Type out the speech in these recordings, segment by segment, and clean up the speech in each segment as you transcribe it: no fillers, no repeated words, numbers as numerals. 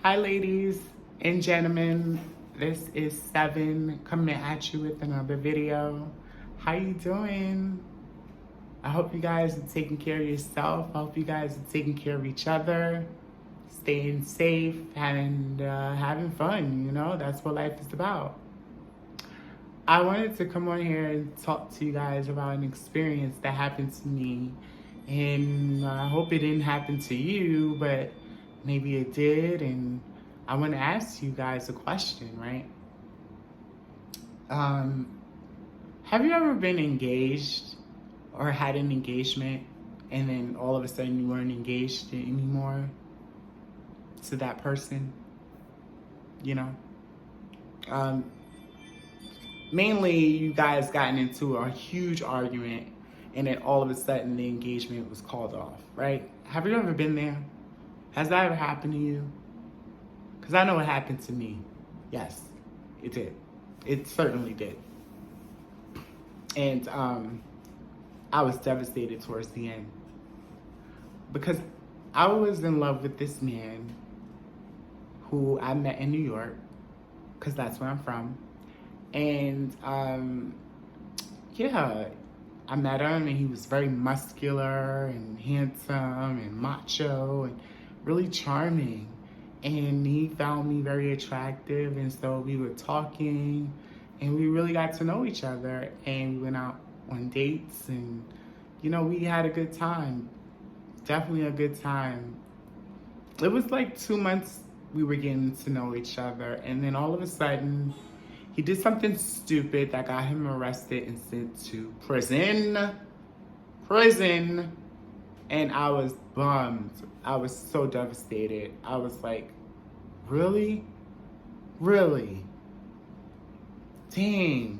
Hi, ladies and gentlemen. This is Seven coming at you with another video. How you doing? I hope you guys are taking care of yourself. I hope you guys are taking care of each other, staying safe, and having fun. You know, that's what life is about. I wanted to come on here and talk to you guys about an experience that happened to me. And I hope it didn't happen to you, but maybe it did. And I want to ask you guys a question, right? Um, have you ever been engaged or had an engagement and then all of a sudden you weren't engaged anymore to that person? You know? Um, Mainly, you guys gotten into a huge argument and then all of a sudden the engagement was called off, right? Have you ever been there? Has that ever happened to you? Because I know it happened to me. Yes, it did. It certainly did. And I was devastated towards the end because I was in love with this man who I met in New York, because that's where I'm from. And yeah, I met him and he was very muscular and handsome and macho and really charming. And he found me very attractive, and so we were talking and we really got to know each other, and we went out on dates, and we had a good time. Definitely a good time. It was like 2 months we were getting to know each other, and then all of a sudden he did something stupid that got him arrested and sent to prison. Prison. And I was bummed. I was so devastated. I was like, really? Really? Dang.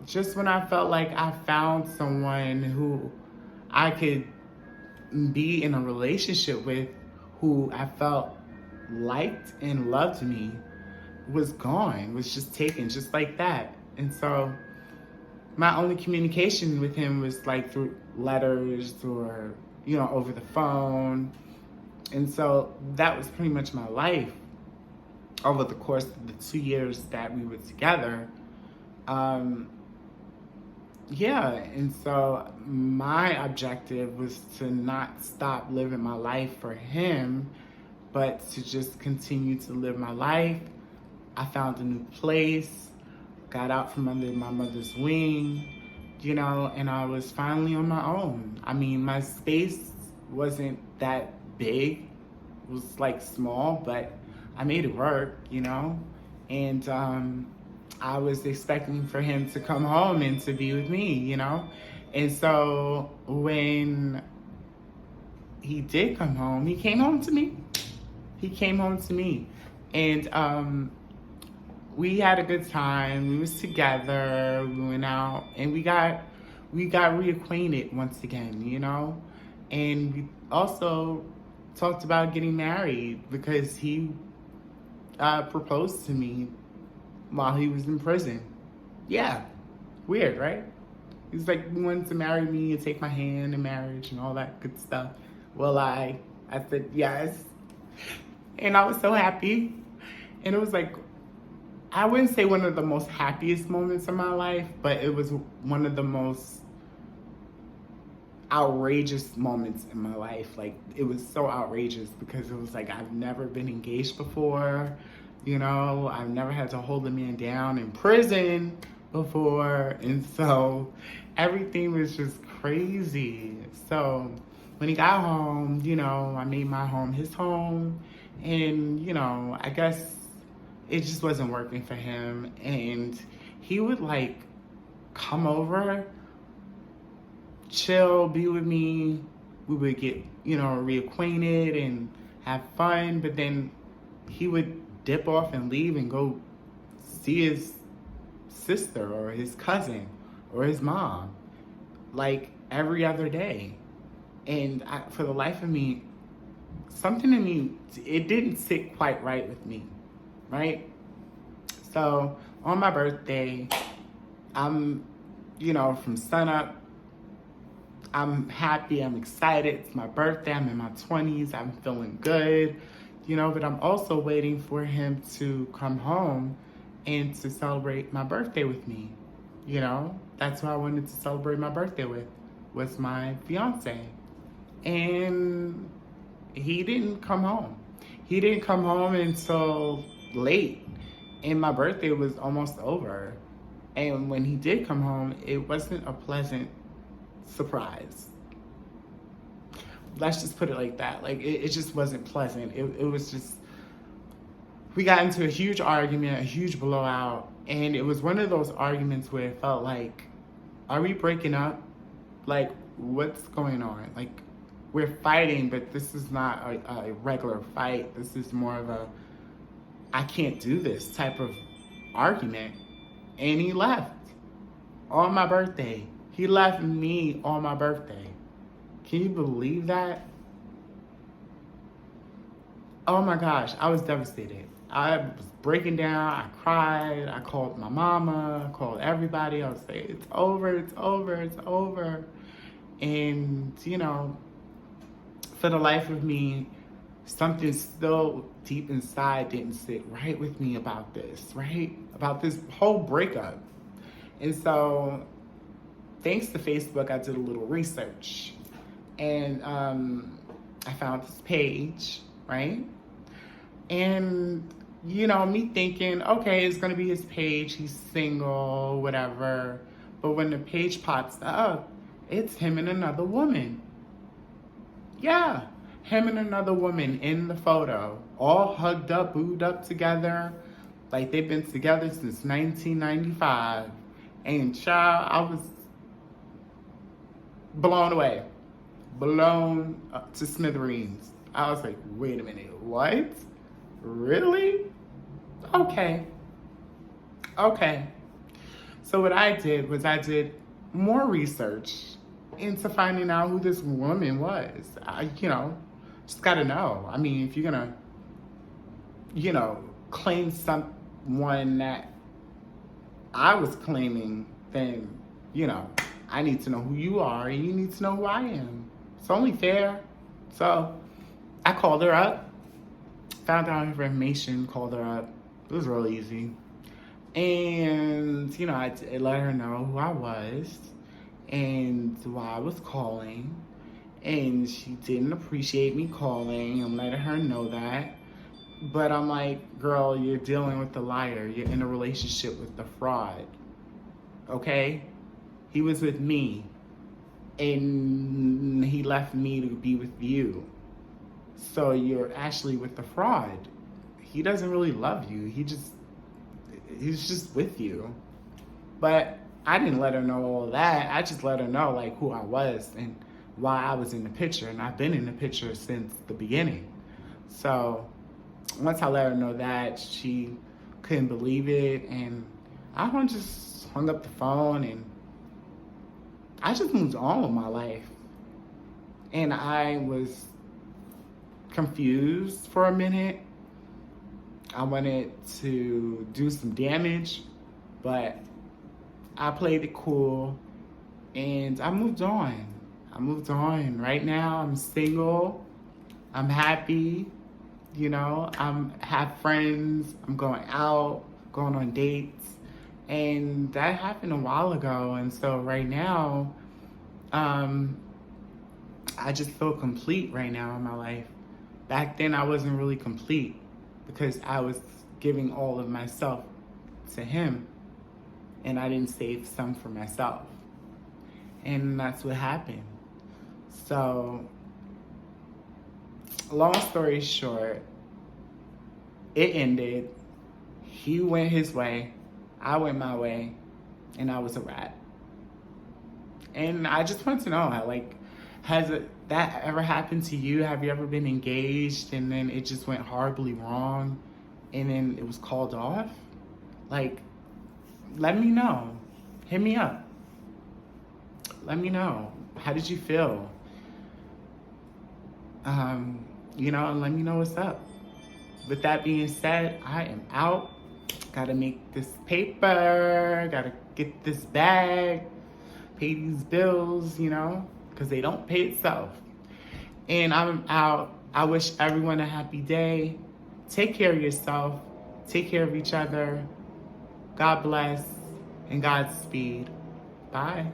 Just when I felt like I found someone who I could be in a relationship with, who I felt liked and loved me, was gone, was just taken just like that. And so my only communication with him was like through letters or, over the phone. And so that was pretty much my life over the course of the 2 years that we were together. Yeah, and so my objective was to not stop living my life for him, but to just continue to live my life. I found a new place, got out from under my mother's wing, and I was finally on my own. I mean, my space wasn't that big. It was like small, but I made it work, and I was expecting for him to come home and to be with me, and so when he did come home, he came home to me. He came home to me, and we had a good time. We was together. We went out, and we got reacquainted once again, and we also talked about getting married because he proposed to me while he was in prison. Yeah, weird, right? He's like, he wanted to marry me and take my hand in marriage and all that good stuff. Well, I said yes, and I was so happy, and it was like, I wouldn't say one of the most happiest moments of my life, but it was one of the most outrageous moments in my life. Like, it was so outrageous because it was like, I've never been engaged before. I've never had to hold a man down in prison before. And so everything was just crazy. So when he got home, I made my home his home. And, I guess it just wasn't working for him. And he would like come over, chill, be with me. We would get, reacquainted and have fun. But then he would dip off and leave and go see his sister or his cousin or his mom like every other day. And for the life of me, something in me, it didn't sit quite right with me, right? So on my birthday, I'm, from sunup, I'm happy, I'm excited. It's my birthday, I'm in my 20s, I'm feeling good. but I'm also waiting for him to come home and to celebrate my birthday with me. That's who I wanted to celebrate my birthday with, was my fiance. And he didn't come home. He didn't come home until late, and my birthday was almost over. And when he did come home, it wasn't a pleasant surprise. Let's just put it like that. Like, it just wasn't pleasant. It was just, we got into a huge argument, a huge blowout. And it was one of those arguments where it felt like, are we breaking up? Like, what's going on? Like, we're fighting, but this is not a regular fight. This is more of a, I can't do this type of argument. And he left on my birthday. He left me on my birthday. Can you believe that? Oh my gosh, I was devastated. I was breaking down. I cried. I called my mama. I called everybody. I was saying, it's over, it's over, it's over. And, for the life of me, something still deep inside didn't sit right with me about this, right? About this whole breakup. And so, thanks to Facebook, I did a little research. And I found this page, right? And, me thinking, okay, it's going to be his page. He's single, whatever. But when the page pops up, it's him and another woman. Yeah, him and another woman in the photo, all hugged up, booed up together, like they've been together since 1995. And child, I was blown away, blown up to smithereens. I was like, wait a minute, what? Really? Okay. So what I did was I did more research into finding out who this woman was. I, just gotta know. I mean, if you're gonna, claim someone that I was claiming, then, I need to know who you are and you need to know who I am. It's only fair. So I called her up, found out her information, called her up. It was real easy. And, I let her know who I was and why I was calling. And she didn't appreciate me calling. I'm letting her know that. But I'm like, girl, you're dealing with the liar. You're in a relationship with the fraud. Okay? He was with me. And he left me to be with you. So you're actually with the fraud. He doesn't really love you. He's just with you. But I didn't let her know all of that. I just let her know like who I was and why I was in the picture. And I've been in the picture since the beginning. So once I let her know that, she couldn't believe it. And I just hung up the phone and I just moved on with my life. And I was confused for a minute. I wanted to do some damage, but I played it cool and I moved on. Right now, I'm single. I'm happy. I have friends. I'm going out, going on dates. And that happened a while ago. And so right now, I just feel complete right now in my life. Back then, I wasn't really complete because I was giving all of myself to him and I didn't save some for myself. And that's what happened. So, long story short, it ended. He went his way, I went my way, and I was a rat. And I just want to know, has that ever happened to you? Have you ever been engaged and then it just went horribly wrong and then it was called off? Let me know. Hit me up. Let me know. How did you feel? And let me know what's up. With that being said, I am out. Gotta make this paper. Gotta get this bag. Pay these bills, because they don't pay itself. And I'm out. I wish everyone a happy day. Take care of yourself. Take care of each other. God bless and Godspeed. Bye.